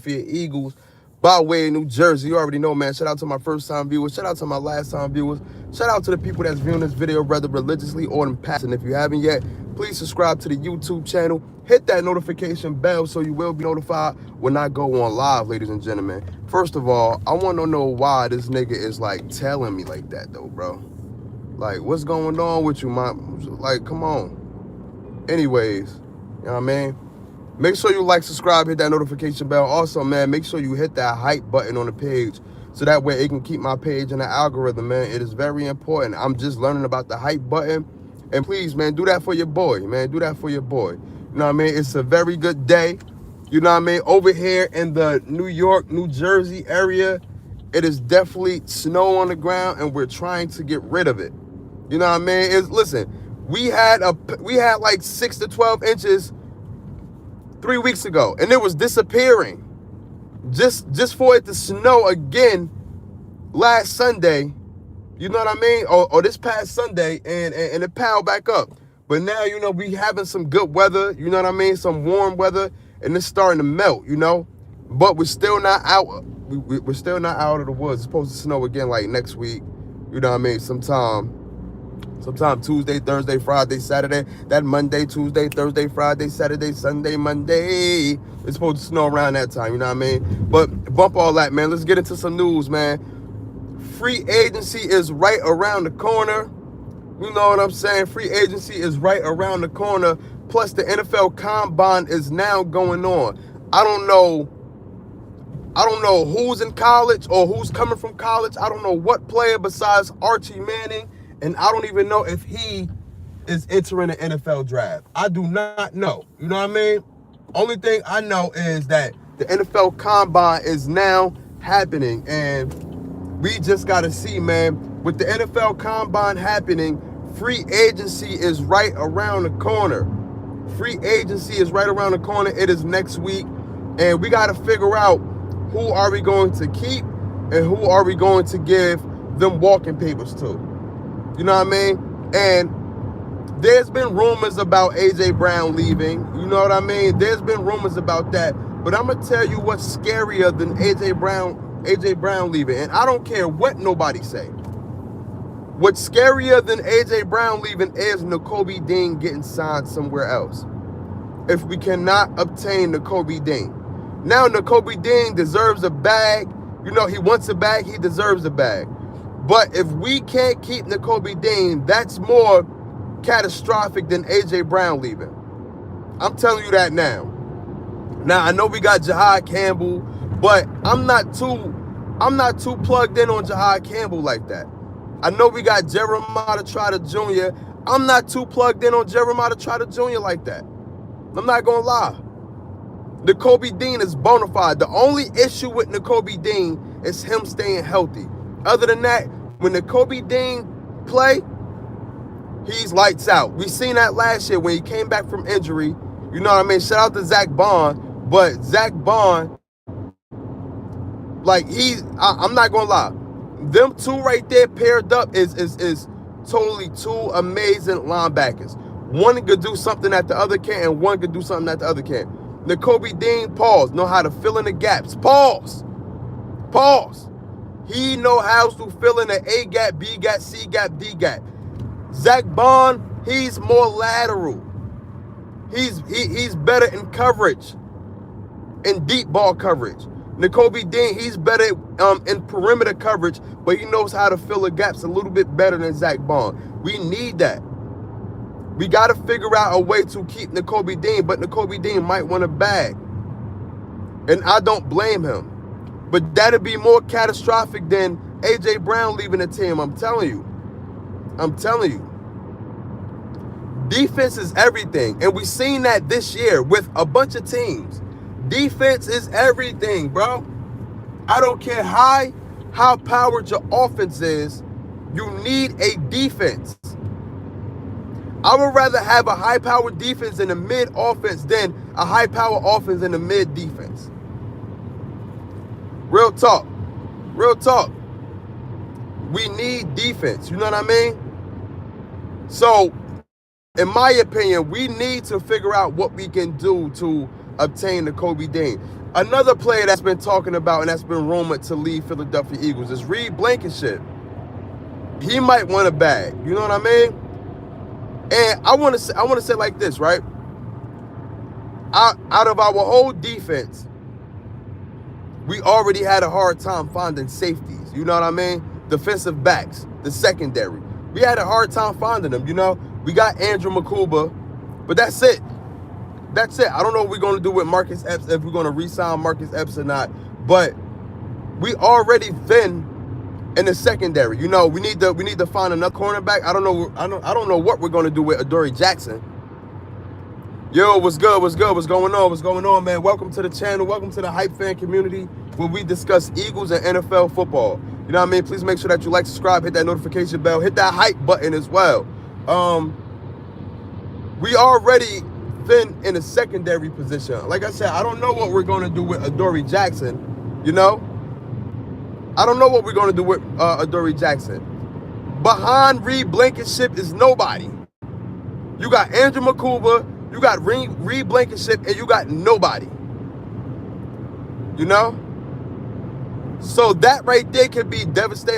Eagles by way of New Jersey. You already know, man. Shout out to my first-time viewers. Shout out to my last-time viewers. Shout out to the people that's viewing this video, whether religiously or in passing. If you haven't yet, please subscribe to the YouTube channel. Hit that notification bell so you will be notified when I go on live, ladies and gentlemen. First of all, I want to know why this nigga is, like, telling me like that, though, bro. Like, what's going on with you, man? Like, come on. Anyways, you know what I mean? Make sure you like, subscribe, hit that notification bell. Also, man, make sure you hit that hype button on the page so that way it can keep my page in the algorithm, man. It is very important. I'm just learning about the hype button. And please, man, do that for your boy, man. Do that for your boy. You know what I mean? It's a very good day. You know what I mean? Over here in the New York, New Jersey area, it is definitely snow on the ground, and we're trying to get rid of it. You know what I mean? Listen, we had like 6 to 12 inches 3 weeks ago, and it was disappearing. Just for it to snow again last Sunday, you know what I mean? Or this past Sunday, and it piled back up. But now, you know, we having some good weather, you know what I mean? Some warm weather, and it's starting to melt, you know? But we're still not out. We're still not out of the woods. It's supposed to snow again like next week, you know what I mean? Sometime Tuesday, Thursday, Friday, Saturday. That Monday, Tuesday, Thursday, Friday, Saturday, Sunday, Monday. It's supposed to snow around that time, you know what I mean? But bump all that, man. Let's get into some news, man. Free agency is right around the corner. You know what I'm saying? Free agency is right around the corner. Plus, the NFL Combine is now going on. I don't know who's in college or who's coming from college. I don't know what player besides Archie Manning. And I don't even know if he is entering the NFL draft. I do not know. You know what I mean? Only thing I know is that the NFL Combine is now happening. And we just got to see, man. With the NFL Combine happening, free agency is right around the corner. Free agency is right around the corner. It is next week. And we got to figure out who are we going to keep and who are we going to give them walking papers to. You know what I mean? And there's been rumors about AJ Brown leaving. You know what I mean? There's been rumors about that. But I'm going to tell you what's scarier than AJ Brown leaving. And I don't care what nobody say. What's scarier than AJ Brown leaving is Nakobe Dean getting signed somewhere else. If we cannot obtain Nakobe Dean. Now Nakobe Dean deserves a bag. You know, he wants a bag. He deserves a bag. But if we can't keep Nakobe Dean, that's more catastrophic than AJ Brown leaving. I'm telling you that now. Now I know we got Jahad Campbell, but I'm not too plugged in on Jahad Campbell like that. I know we got Jeremiah Trotter Jr. I'm not too plugged in on Jeremiah Trotter Jr. like that. I'm not gonna lie. Nakobe Dean is bona fide. The only issue with Nakobe Dean is him staying healthy. Other than that, when Nakobe Dean play, he's lights out. We seen that last year when he came back from injury. You know what I mean? Shout out to Zach Bond. But Zach Bond, like I'm not gonna lie. Them two right there paired up is totally two amazing linebackers. One could do something at the other can't, and one could do something at the other can't. Nakobe Dean, know how to fill in the gaps. Pause. He know how to fill in the A gap, B gap, C gap, D gap. Zach Bond, he's more lateral. He's better in coverage, in deep ball coverage. Nakobe Dean, he's better in perimeter coverage, but he knows how to fill the gaps a little bit better than Zach Bond. We need that. We got to figure out a way to keep Nakobe Dean, but Nakobe Dean might want a bag. And I don't blame him. But that'd be more catastrophic than AJ Brown leaving the team. I'm telling you. Defense is everything. And we've seen that this year with a bunch of teams. Defense is everything, bro. I don't care how powered your offense is. You need a defense. I would rather have a high-powered defense in the mid-offense than a high-powered offense in the mid-defense. Real talk. We need defense. You know what I mean? So, in my opinion, we need to figure out what we can do to obtain Nakobe Dean. Another player that's been talking about and that's been rumored to leave Philadelphia Eagles is Reed Blankenship. He might want a bag. You know what I mean? And I want to say like this, right? Out of our whole defense, we already had a hard time finding safeties. You know what I mean? Defensive backs, the secondary. We had a hard time finding them, you know? We got Andrew McCuba, but that's it. That's it. I don't know what we're going to do with Marcus Epps, if we're going to re-sign Marcus Epps or not. But we already thin in the secondary. You know, we need to find another cornerback. I don't know what we're going to do with Adoree Jackson. Yo, what's good? What's good? What's going on? What's going on, man? Welcome to the channel. Welcome to the Hype Fan community where we discuss Eagles and NFL football. You know what I mean? Please make sure that you like, subscribe, hit that notification bell, hit that hype button as well. We already thin in a secondary position. Like I said, I don't know what we're going to do with Adoree Jackson, you know? I don't know what we're going to do with Adoree Jackson. Behind Reed Blankenship is nobody. You got Andrew McCuba, you got Reed Blankenship, and you got nobody. You know? So that right there could be devastating.